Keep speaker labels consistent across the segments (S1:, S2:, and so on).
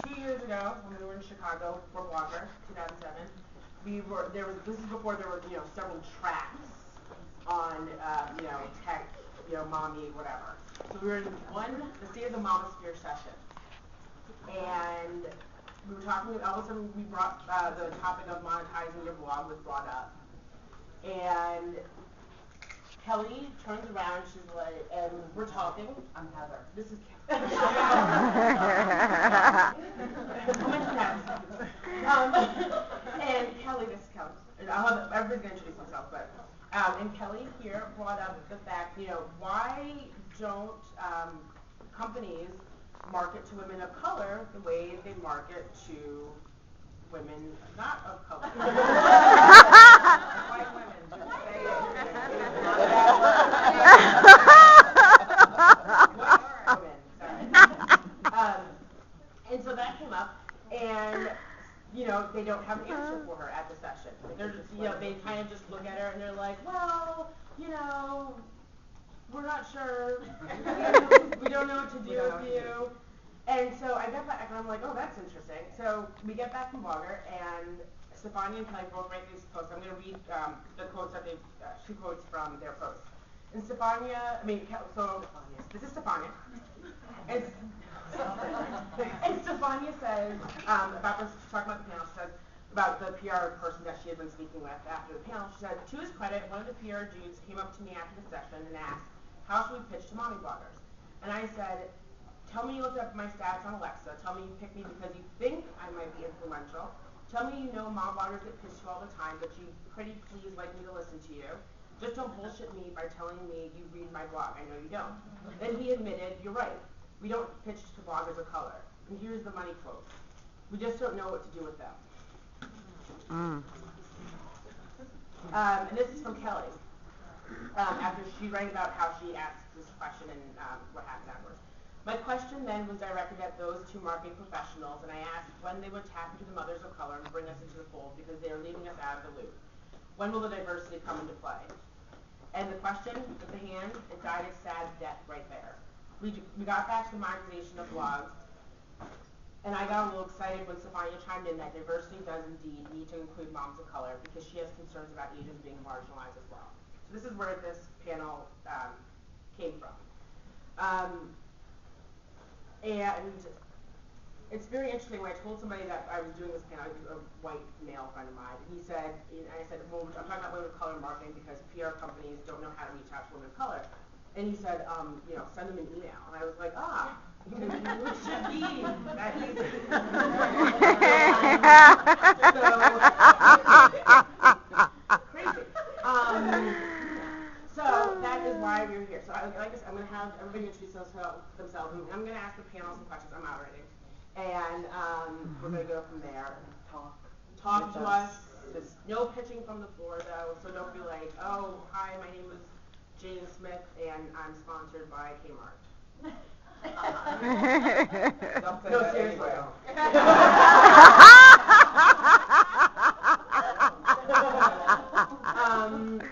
S1: 2 years ago, when we were in Chicago for BlogHer, 2007, this is before there were, several tracks on, tech, mommy, whatever. So we were in the State of the Mama Sphere session. And we were talking, all of a sudden we brought, the topic of monetizing your blog was brought up. And Kelly turns around, she's like, and we're talking.
S2: I'm Heather.
S1: This is Kelly. And Kelly, this is Kelly. And everybody's going to introduce themselves, but, and Kelly here brought up the fact, why don't companies market to women of color the way they market to women not of color? White women, just say it. And so that came up, and they don't have an answer for her at the session. They're just, they kind of just look at her and they're like, well, we're not sure. We don't know what to do with you. And so I got back and I'm like, oh, that's interesting. So we get back from BlogHer, and Stefania and Kelly both write these posts. I'm going to read the quotes that two quotes from their posts. And this is Stefania. And Stefania says, about this, talking about the panel, she says, about the PR person that she had been speaking with after the panel, she said, to his credit, one of the PR dudes came up to me after the session and asked, how should we pitch to mommy bloggers? And I said, tell me you looked up my stats on Alexa. Tell me you picked me because you think I might be influential. Tell me you know mom bloggers get pitched to all the time, but you pretty please like me to listen to you. Just don't bullshit me by telling me you read my blog. I know you don't. Then he admitted, you're right. We don't pitch to bloggers of color. And here's the money quote. We just don't know what to do with them. And this is from Kelly. After she wrote about how she asked this question and what happened afterwards. My question then was directed at those two marketing professionals, and I asked when they would tap into the mothers of color and bring us into the fold because they are leaving us out of the loop. When will the diversity come into play? And the question with the hand, it died a sad death right there. We got back to the monetization of blogs, and I got a little excited when Stefania chimed in that diversity does indeed need to include moms of color because she has concerns about Asians being marginalized as well. So this is where this panel came from. And it's very interesting when I told somebody that I was doing this panel, a white male friend of mine, and he said, and I said, well, I'm talking about women of color marketing because PR companies don't know how to reach out to women of color. And he said, send them an email. And I was like, it should be that easy. Crazy. So that is why we're here. So like I said, I'm going to have everybody introduce themselves. I'm going to ask the panel some questions. I'm out already. And we're going to go from there. Talk to us. There's no pitching from the floor, though. So don't be like, oh, hi, my name is Jane Smith, and I'm sponsored by Kmart. No, seriously.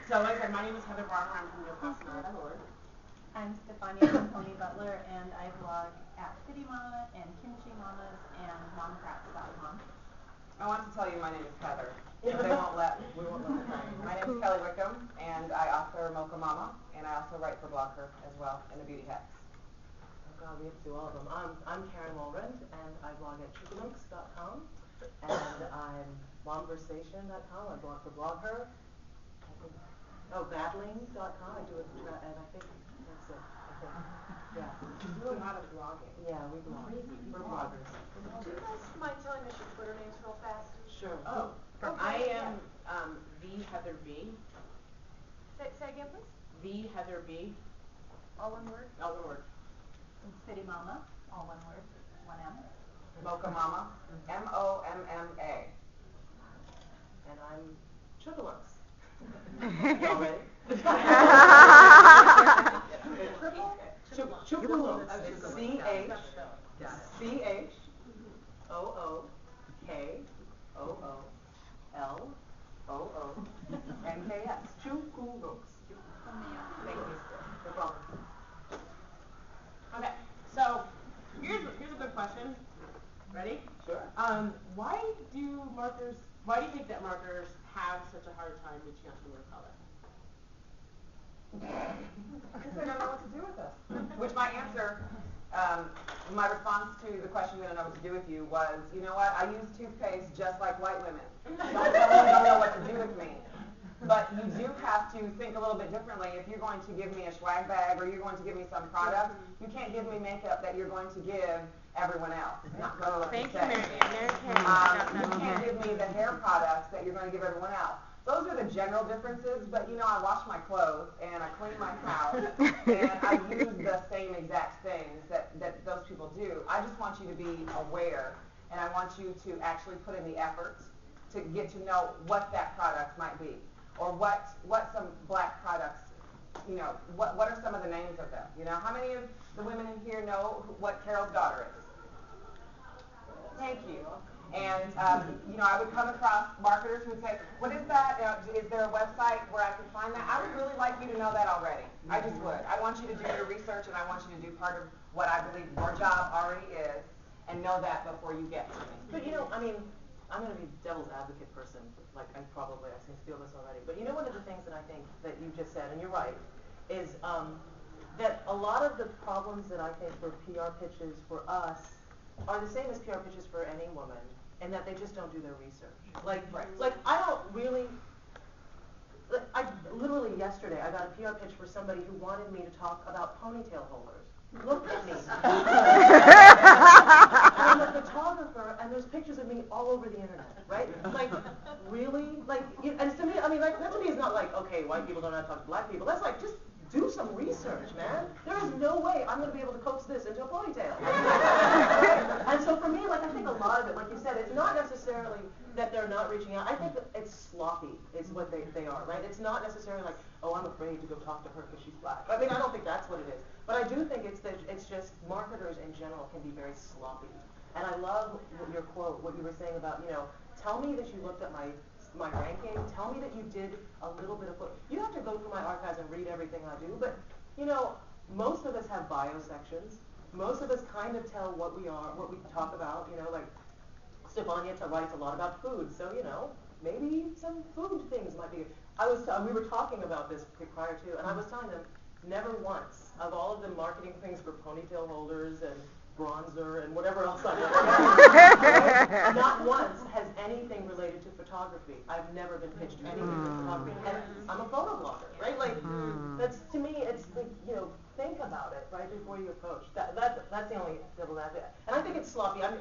S1: So like I said, my name is HeatherB. I'm from No Pasa Nada.
S3: I'm Stefania from Pony Butler, and I blog at CityMama and Kimchi Mamas and MomCrafts.com.
S2: I want to tell you my name is Heather, but we won't let me tell you. My name is Kelly Wickham, and I author Mocha Momma, and I also write for BlogHer as well in the beauty hacks.
S4: Oh God, we have to do all of them. I'm Karen Walrond, and I blog at Chookooloonks.com, and I'm momversation.com. I blog for BlogHer. Battling.com. I do it, and I think that's it. Yeah.
S1: You do a lot of blogging.
S4: Yeah, we blog. We're bloggers.
S3: Do you guys mind telling us your Twitter names real fast?
S4: Sure.
S1: Oh, I am the HeatherB.
S3: Say again, please.
S1: The HeatherB.
S3: All one word?
S1: All one word.
S3: And CityMama, all one word, one M.
S2: Mocha Momma, MOMMA.
S4: And I'm Chookooloonks. Y'all ready? Chookooloonks. It's CHOOKOOLOONKS. Chookooloonks. Thank you. No problem.
S1: Okay, so here's a good question. Ready?
S4: Sure.
S1: Why do you think that marketers have such a hard time reaching out to women of color?
S2: Because they don't know what to do with us. Which my answer, my response to the question, we don't know what to do with you, was, you know what, I use toothpaste just like white women. Don't tell me you don't know what to do with me. But you do have to think a little bit differently. If you're going to give me a swag bag or you're going to give me some product, you can't give me makeup that you're going to give everyone else. It's not going to look the same. You can't give me the hair products that you're going to give everyone else. Those are the general differences, but I wash my clothes and I clean my house and I use the same exact things that those people do. I just want you to be aware and I want you to actually put in the effort to get to know what that product might be or what some black products, what are some of the names of them? How many of the women in here know what Carol's daughter is? Thank you. And, I would come across marketers who would say, what is that? Is there a website where I can find that? I would really like you to know that already. I just would. I want you to do your research and I want you to do part of what I believe your job already is and know that before you get to me.
S4: But I'm going to be devil's advocate person. Like I steal this already. But one of the things that I think that you just said, and you're right, is that a lot of the problems that I think for PR pitches for us are the same as PR pitches for any woman, and that they just don't do their research. Like I don't really. I literally yesterday I got a PR pitch for somebody who wanted me to talk about ponytail holders. Look at me. I'm a photographer, and there's pictures of me all over the internet, right? Like, really? And to me, that to me is not like, okay, white people don't know how to talk to black people. That's like, just do some research, man. There is no way I'm going to be able to coax this into a ponytail. And so for me, I think a lot of it, like you said, it's not necessarily that they're not reaching out. I think that it's sloppy is what they are, right? It's not necessarily like, oh, I'm afraid to go talk to her because she's black. I don't think that's what it is. But I do think it's just marketers in general can be very sloppy. And I love your quote, what you were saying about, tell me that you looked at my ranking, tell me that you did a little bit of you don't have to go through my archives and read everything I do, but most of us have bio sections. Most of us kind of tell what we are, what we talk about, like Stefania writes a lot about food, so maybe some food things might be good. We were talking about this prior to, and I was telling them, never once of all of the marketing things for ponytail holders and bronzer and whatever else I know. Not once has anything related to photography. I've never been pitched anything for photography. And I'm a photo blogger, right? That's, to me, it's think about it, right, before you approach. That's the only devil's advocate. And I think it's sloppy. I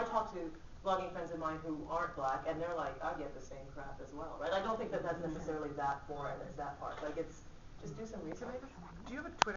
S4: talk to blogging friends of mine who aren't black, and they're like, I get the same crap as well, right? I don't think that that's necessarily that foreign as that part. It's just do some research.
S2: Do you have a Twitter?